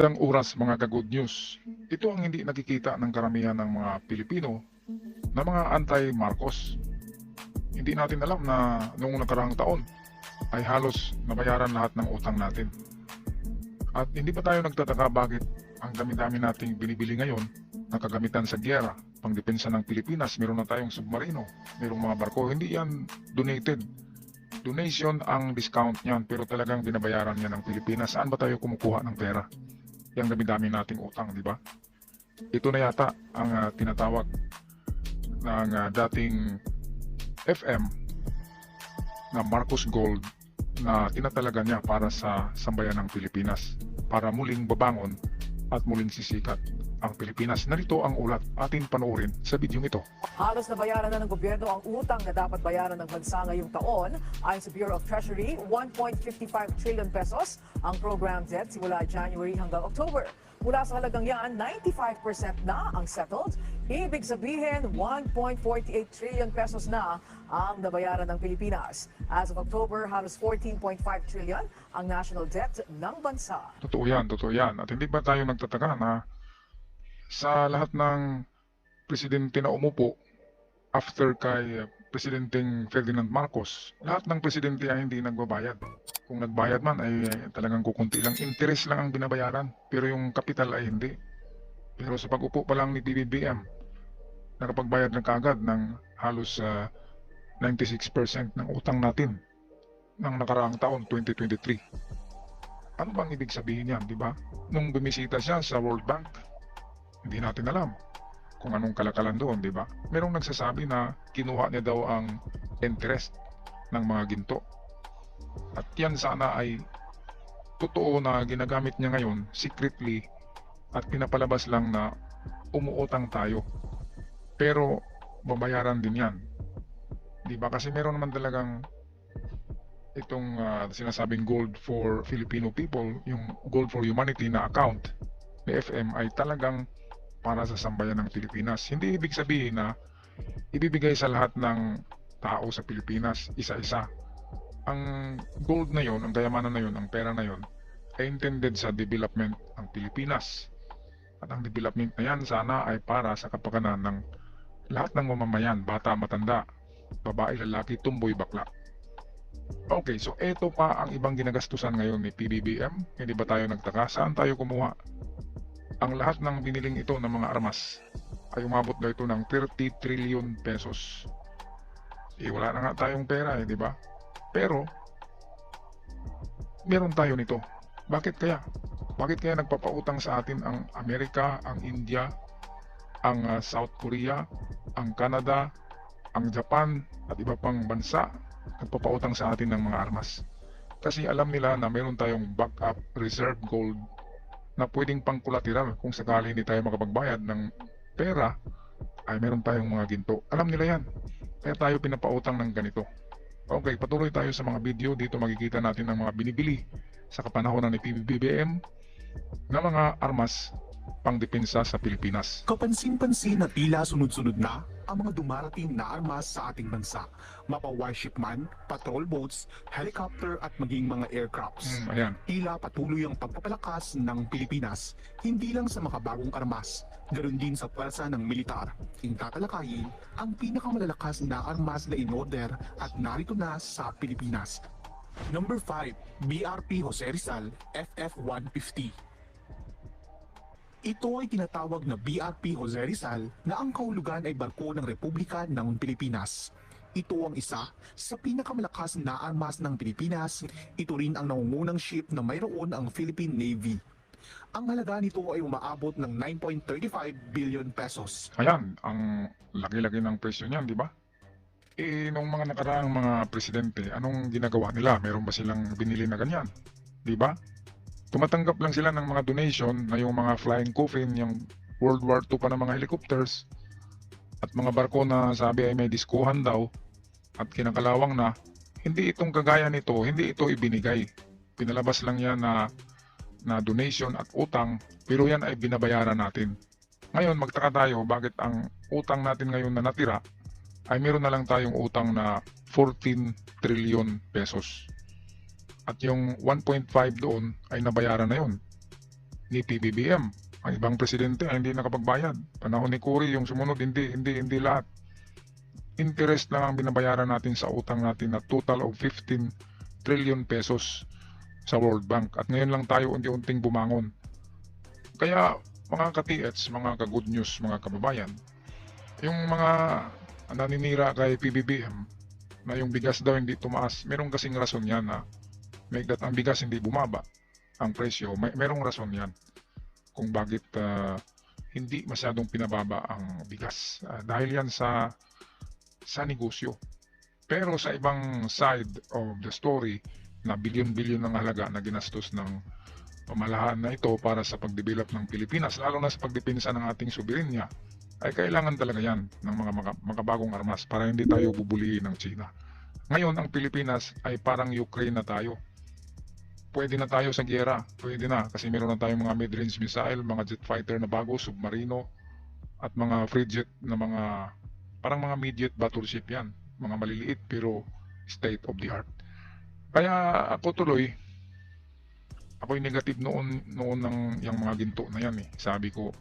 Magandang oras mga ka-good news. Ito ang hindi nakikita ng karamihan ng mga Pilipino na mga anti-Marcos. Hindi natin alam na noong nakaraang taon ay halos nabayaran lahat ng utang natin. At hindi pa tayo nagtataka bakit ang dami-dami nating binibili ngayon na kagamitan sa gyera, pangdepensa ng Pilipinas. Meron na tayong submarino, merong mga barko. Hindi yan donated. Donation ang discount niyan, pero talagang binabayaran niya ng Pilipinas. Saan ba tayo kumukuha ng pera? Yung dami-dami nating utang, di ba? Ito na yata ang tinatawag ng dating FM na Marcos Gold na tinatalaga niya para sa sambayan ng Pilipinas, para muling babangon at muling sisikat ang Pilipinas. Narito ang ulat, atin panoorin sa bidyong ito. Halos nabayaran na ng gobyerno ang utang na dapat bayaran ng bansa ngayong taon. Ayon sa Bureau of Treasury, 1.55 trillion pesos ang program debt simula January hanggang October. Mula sa halagang yan, 95% na ang settled. Ibig sabihin, 1.48 trillion pesos na ang nabayaran ng Pilipinas. As of October, halos 14.5 trillion ang national debt ng bansa. Totoo yan, totoo yan. At hindi ba tayo nagtataka na sa lahat ng presidente na umupo after kay Presidenteng Ferdinand Marcos, lahat ng presidente ay hindi nagbabayad. Kung nagbayad man ay talagang kukunti lang. Interest lang ang binabayaran, pero yung kapital ay hindi. Pero sa pag-upo pa lang ni BBM, nakapagbayad na kaagad ng halos 96% ng utang natin ng nakaraang taon, 2023. Ano bang ibig sabihin yan, di ba? Nung bumisita siya sa World Bank, hindi natin alam kung anong kalakalan doon, di ba? Merong nagsasabi na kinuha niya daw ang interest ng mga ginto. At yan sana ay totoo na ginagamit niya ngayon secretly at pinapalabas lang na umuutang tayo. Pero babayaran din yan. Di ba? Kasi meron naman talagang itong sinasabing Gold for Filipino People, yung Gold for Humanity na account ni FM ay talagang para sa sambayan ng Pilipinas. Hindi ibig sabihin na ibibigay sa lahat ng tao sa Pilipinas isa-isa. Ang gold na yon, ang kayamanan na yon, ang pera na yon ay intended sa development ng Pilipinas. At ang development na yan sana ay para sa kapakanan ng lahat ng mamamayan, bata, matanda, babae, lalaki, tumboy, bakla. Okay, so eto pa ang ibang ginagastusan ngayon ni PBBM. Hindi ba tayo nagtaka? Saan tayo kumuha? Ang lahat ng biniling ito ng mga armas ay umabot daw ito ng 30 trillion pesos. Wala na nga tayong pera di ba? Pero, meron tayo nito. Bakit kaya? Bakit kaya nagpapautang sa atin ang Amerika, ang India, ang South Korea, ang Canada, ang Japan, at iba pang bansa nagpapautang sa atin ng mga armas? Kasi alam nila na meron tayong backup reserve gold na pwedeng pangkolateral kung sakali hindi tayo makapagbayad ng pera, ay meron tayong mga ginto. Alam nila yan. Kaya tayo pinapautang ng ganito. Okay, patuloy tayo sa mga video. Dito makikita natin ang mga binibili sa kapanahonan ni PBBM na mga armas pangdepensa sa Pilipinas. Kapansin-pansin na tila sunod-sunod na ang mga dumarating na armas sa ating bansa. Mapa-warship man, patrol boats, helicopter at maging mga aircrafts. Ayan. Tila patuloy ang pagpapalakas ng Pilipinas, hindi lang sa makabagong armas, ganoon din sa pwersa ng militar. Yung tatalakayin ang pinakamalalakas na armas na in-order at narito na sa Pilipinas. Number 5, BRP Jose Rizal FF-150. Ito ay tinatawag na BRP Jose Rizal na ang kahulugan ay barko ng Republika ng Pilipinas. Ito ang isa sa pinakamalakas na armas ng Pilipinas. Ito rin ang nangungunang ship na mayroon ang Philippine Navy. Ang halaga nito ay umaabot ng 9.35 billion pesos. Ayan, ang laki-laki ng presyo niyan, di ba? Nung mga nakaraang mga presidente, anong ginagawa nila? Meron ba silang binili na ganyan? Di ba? Tumatanggap lang sila ng mga donation na yung mga flying coffin, yung World War II pa ng mga helicopters at mga barko na sabi ay may diskuhan daw at kinakalawang na. Hindi itong kagaya nito, hindi ito ibinigay. Pinalabas lang yan na donation at utang, pero yan ay binabayaran natin. Ngayon magtaka tayo bakit ang utang natin ngayon na natira ay meron na lang tayong utang na 14 trillion pesos. At yung 1.5 doon ay nabayaran na yun. ni PBBM. Ang ibang presidente ay hindi nakapagbayad. Panahon ni Cory, yung sumunod, hindi lahat. Interest lang ang binabayaran natin sa utang natin na total of 15 trillion pesos sa World Bank. At ngayon lang tayo unti-unting bumangon. Kaya mga ka-TH, mga ka-good news, mga kababayan, yung mga naninira kay PBBM na yung bigas daw hindi tumaas, merong kasing rason yan na ang bigas hindi bumaba ang presyo, merong rason yan kung bakit hindi masyadong pinababa ang bigas. Dahil yan sa negosyo. Pero sa ibang side of the story, na bilyon-bilyon ng halaga na ginastos ng pamahalaan na ito para sa pagdevelop ng Pilipinas, lalo na sa pagdepensa ng ating soberenya, ay kailangan talaga yan ng mga makabagong armas para hindi tayo bubulihin ng China. Ngayon, ang Pilipinas ay parang Ukraine na tayo. Pwede na tayo sa giyera, pwede na, kasi meron na tayong mga mid-range missile, mga jet fighter na bago, submarino, at mga frigate na parang mga medium battleship yan. Mga maliliit pero state of the art. Kaya ako tuloy, ako'y negative noon ng yung mga ginto na yan eh. Sabi ko,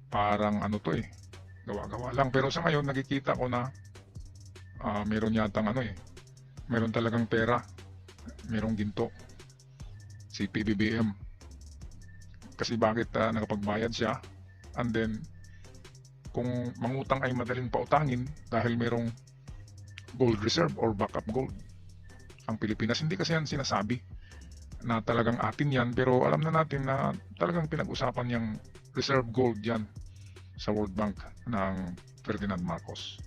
parang ano to eh, gawa-gawa lang. Pero sa ngayon, nakikita ko na meron yatang meron talagang pera, merong ginto. Si PBBM. Kasi bakit nakapagbayad siya? And then, kung mangutang ay madaling pautangin dahil merong gold reserve or backup gold. Ang Pilipinas, hindi kasi yan sinasabi na talagang atin yan, pero alam na natin na talagang pinag-usapan yung reserve gold yan sa World Bank ng Ferdinand Marcos.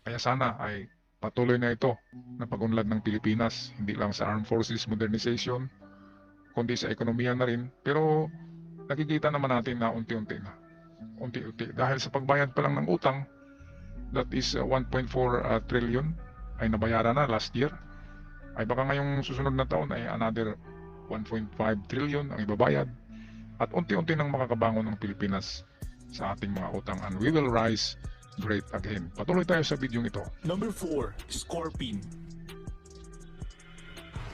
Kaya sana ay patuloy na ito na pag-unlad ng Pilipinas, hindi lang sa armed forces modernization, kundi sa ekonomiya na rin. Pero nakikita naman natin na unti-unti na. Unti-unti. Dahil sa pagbayad pa lang ng utang, that is 1.4 trillion ay nabayaran na last year. Ay baka ngayong susunod na taon ay another 1.5 trillion ang ibabayad. At unti-unti nang makakabangon ang Pilipinas sa ating mga utang, and we will rise great again. Patuloy tayo sa video ito. Number 4, Scorpene.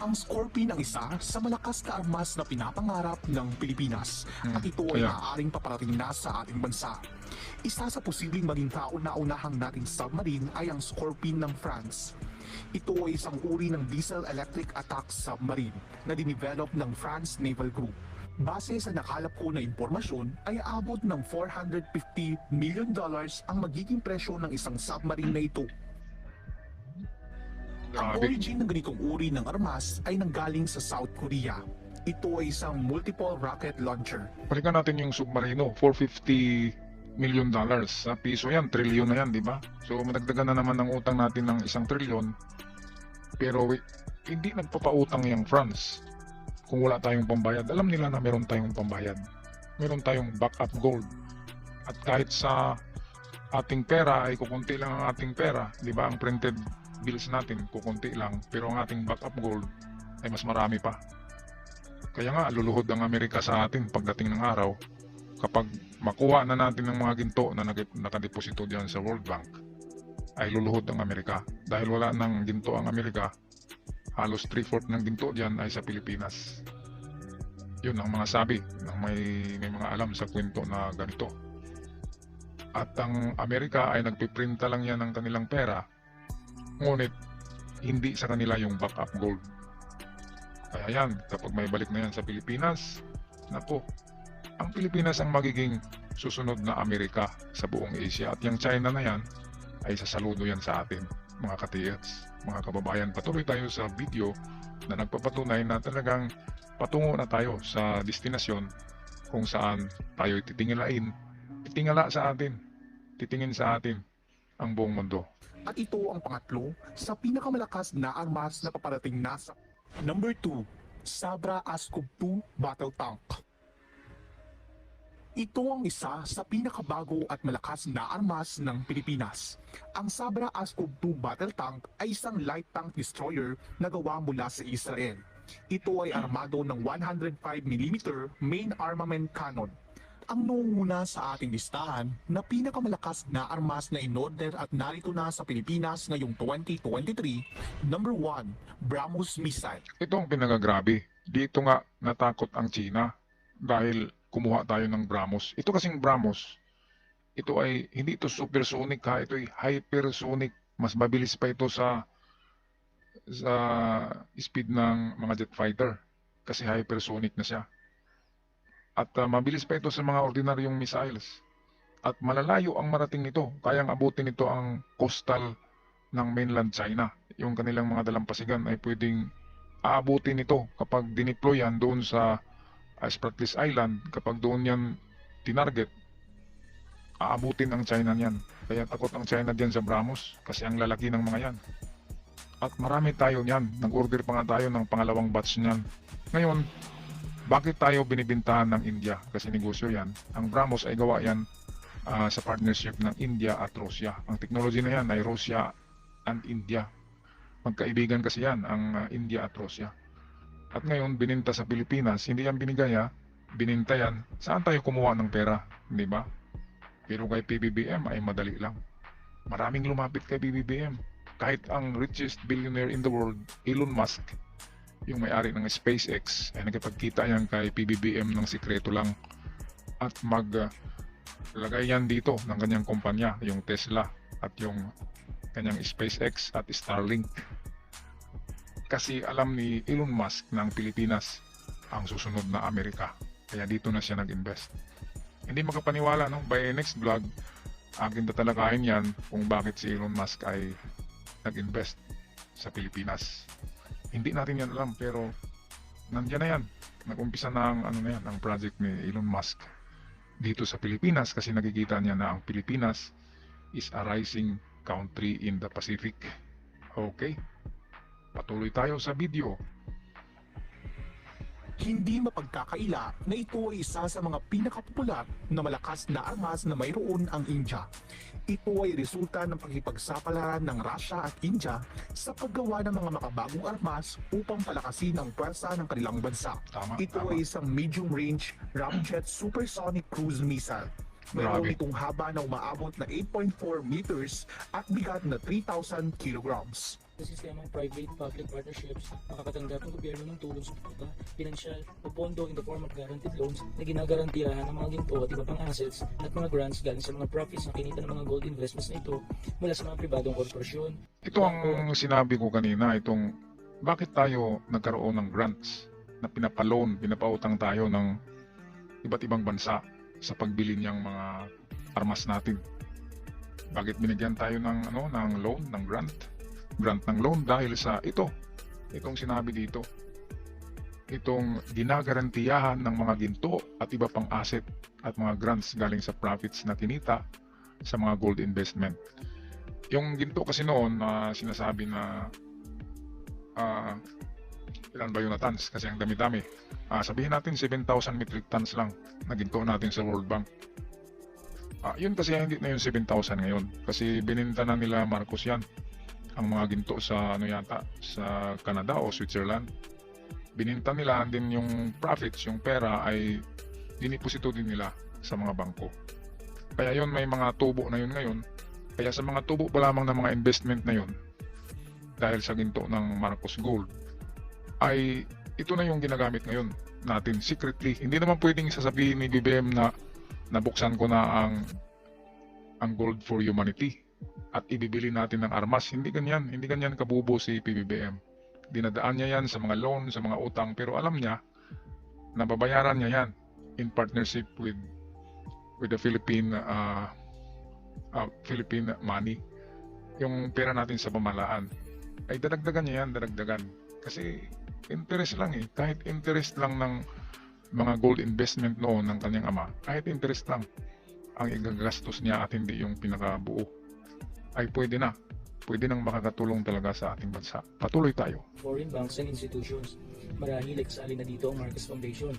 Ang Scorpene ang isa sa malakas na armas na pinapangarap ng Pilipinas at ito ay Kaya. maaaring paparating na sa ating bansa. Isa sa posibleng maging kauna-unahang nating submarine ay ang Scorpene ng France. Ito ay isang uri ng diesel-electric attack submarine na dinevelop ng France Naval Group. Base sa nakalap ko na impormasyon ay aabot ng $450 million ang magiging presyo ng isang submarine na ito. Ang Grabe. origin ng ganitong uri ng armas ay nanggaling sa South Korea. Ito ay isang multiple rocket launcher. Balikan natin yung submarino, $450 million. Sa piso yan, trilyon na yan, di ba? So madagdagan na naman ng utang natin ng 1 trilyon. Pero hindi nagpapautang yung France kung wala tayong pambayad. Alam nila na meron tayong pambayad. Meron tayong backup gold. At kahit sa ating pera ay kukunti lang ang ating pera, di ba? Ang printed bills natin kukunti lang, pero ang ating backup gold ay mas marami pa. Kaya nga luluhod ang Amerika sa atin pagdating ng araw kapag makuha na natin ng mga ginto na nakadeposito diyan sa World Bank. Ay luluhod ang Amerika dahil wala nang ginto ang Amerika. Halos 3/4 ng ginto diyan ay sa Pilipinas. Yun ang mga sabi ng may mga alam sa kwento na ganito. At ang Amerika ay nagpiprinta lang yan ng kanilang pera, ngunit hindi sa kanila yung backup gold. Kaya yan, kapag may balik na yan sa Pilipinas, naku, ang Pilipinas ang magiging susunod na Amerika sa buong Asia. At yung China na yan, ay sasaludo yan sa atin, mga ka-TH, mga kababayan. Patuloy tayo sa video na nagpapatunay na talagang patungo na tayo sa destinasyon kung saan tayo titingala sa atin, titingin sa atin ang buong mundo. At ito ang pangatlo sa pinakamalakas na armas na paparating na sa Number 2, Sabra Ascov 2 Battle Tank. Ito ang isa sa pinakabago at malakas na armas ng Pilipinas. Ang Sabra Ascov 2 Battle Tank ay isang light tank destroyer na gawa mula sa Israel. Ito ay armado ng 105mm main armament cannon. Ang nunguna sa ating listahan na pinakamalakas na armas na in-order at narito na sa Pilipinas ngayong 2023, Number 1, BrahMos Missile. Ito ang pinagagrabe. Dito nga natakot ang China dahil kumuha tayo ng BrahMos. Ito kasing BrahMos, ito ay hindi ito supersonic ha, ito ay hypersonic. Mas mabilis pa ito sa speed ng mga jet fighter kasi hypersonic na siya. At mabilis pa ito sa mga ordinaryong missiles. At malalayo ang marating nito. Kayang abutin ito ang coastal ng mainland China. Yung kanilang mga dalampasigan ay pwedeng aabutin ito kapag dineploy yan doon sa Spratlys Island. Kapag doon yan tinarget, aabutin ang China niyan. Kaya takot ang China diyan sa BrahMos kasi ang lalaki ng mga yan. At marami tayo niyan. Nag-order pa nga tayo ng pangalawang batch niyan. Ngayon, bakit tayo binibintahan ng India? Kasi negosyo yan. Ang BrahMos ay gawa yan sa partnership ng India at Russia. Ang technology na yan ay Russia and India. Magkaibigan kasi yan, ang India at Russia. At ngayon, bininta sa Pilipinas, hindi yan binigay bininta yan. Saan tayo kumuha ng pera? Hindi ba? Pero kay PBBM ay madali lang. Maraming lumapit kay PBBM. Kahit ang richest billionaire in the world, Elon Musk, yung may-ari ng SpaceX, ay nakipagkita yan kay PBBM ng sikreto lang. At maglagay yan dito ng kanyang kumpanya, yung Tesla at yung kanyang SpaceX at Starlink. Kasi alam ni Elon Musk ng Pilipinas ang susunod na Amerika. Kaya dito na siya nag-invest. Hindi makapaniwala, no? By next vlog, akin tatalakayin yan kung bakit si Elon Musk ay nag-invest sa Pilipinas. Hindi natin yan alam, pero nandiyan na yan. Nag-umpisa na ang project ni Elon Musk dito sa Pilipinas kasi nakikita niya na ang Pilipinas is a rising country in the Pacific. Okay? Patuloy tayo sa video. Hindi mapagkakaila na ito ay isa sa mga pinakapopular na malakas na armas na mayroon ang India. Ito ay resulta ng pakikipagsapalaran ng Russia at India sa paggawa ng mga makabagong armas upang palakasin ang pwersa ng kanilang bansa. Ito ay isang medium-range ramjet supersonic cruise missile. Meron Grabe. itong haba na umaabot na 8.4 meters at bigat na 3,000 kilograms. Sa sistemang private-public partnerships, makakatanggap ng gobyerno ng tulong, suporta, pinansyal o pondo in the form of guaranteed loans na ginagarantiyahan ng mga ginto at iba pang assets at mga grants galing sa mga profits na kinita ng mga gold investments na ito mula sa mga pribadong korporasyon. Ito ang sinabi ko kanina, itong bakit tayo nagkaroon ng grants na pinapautang tayo ng iba't ibang bansa sa pagbili niyang mga armas natin. Bakit binigyan tayo ng loan, ng grant ng loan dahil sa itong sinabi dito. Itong ginagarantiyahan ng mga ginto at iba pang asset at mga grants galing sa profits na kinita sa mga gold investment. Yung ginto kasi noon sinasabi na ilan ba yun na tons kasi ang dami-dami. Sabihin natin 7,000 metric tons lang na ginto natin sa World Bank. Yun kasi hindi na yung 7,000 ngayon kasi bininta na nila Marcos yan. Ang mga ginto sa sa Canada o Switzerland. Bininta nila din yung profits, yung pera ay diniposito din nila sa mga bangko. Kaya yun may mga tubo na yun ngayon. Kaya sa mga tubo pa lamang ng mga investment na yun dahil sa ginto ng Marcos Gold ay ito na yung ginagamit ngayon natin secretly. Hindi naman pwedeng sasabihin ni BBM na nabuksan ko na ang gold for humanity at ibibili natin ng armas. Hindi ganyan kabubo si PBBM. Dinadaan niya yan sa mga loan, sa mga utang, pero alam niya na babayaran niya yan in partnership with the Philippine money. Yung pera natin sa pamahalaan ay dadagdagan niya yan, kasi interest lang kahit interest lang ng mga gold investment noon ng kanyang ama, kahit interest lang ang igagastos niya at hindi yung pinakabuo, ay pwede nang makakatulong talaga sa ating bansa. Patuloy tayo. Foreign banks and institutions. Marahil ay kasali na dito ang Marcos Foundation.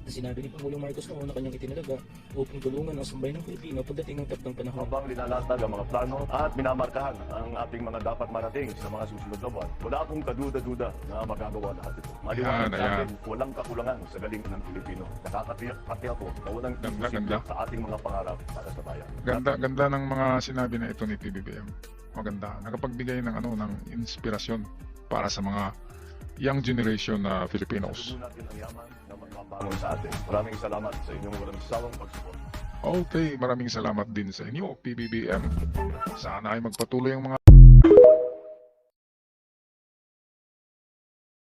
Na sinabi ni Pangulong Marcos noon na kanyang itinalaga upang tulungan ang sambayan ng Pilipino pagdating ng taktang panahon. Habang linalatag ang mga plano at minamarkahan ang ating mga dapat marating sa mga susunod na buwan, wala akong kaduda-duda na magagawa lahat ito. Maliwanag sa atin, walang kakulangan sa galing ng Pilipino. Nakakatiyak pati ako na walang Ganda. sa ating mga pangarap para sa bayan. Ganda ng mga sinabi na ito ni PBBM. Maganda. Nakapagbigay ng ng inspirasyon para sa mga young generation na Filipinos. Tutunan natin ang yaman na mapapangon sa atin. Maraming salamat sa inyong walang sawang pagsuporta. Okay, maraming salamat din sa inyo, PBBM. Sana ay magpatuloy ang mga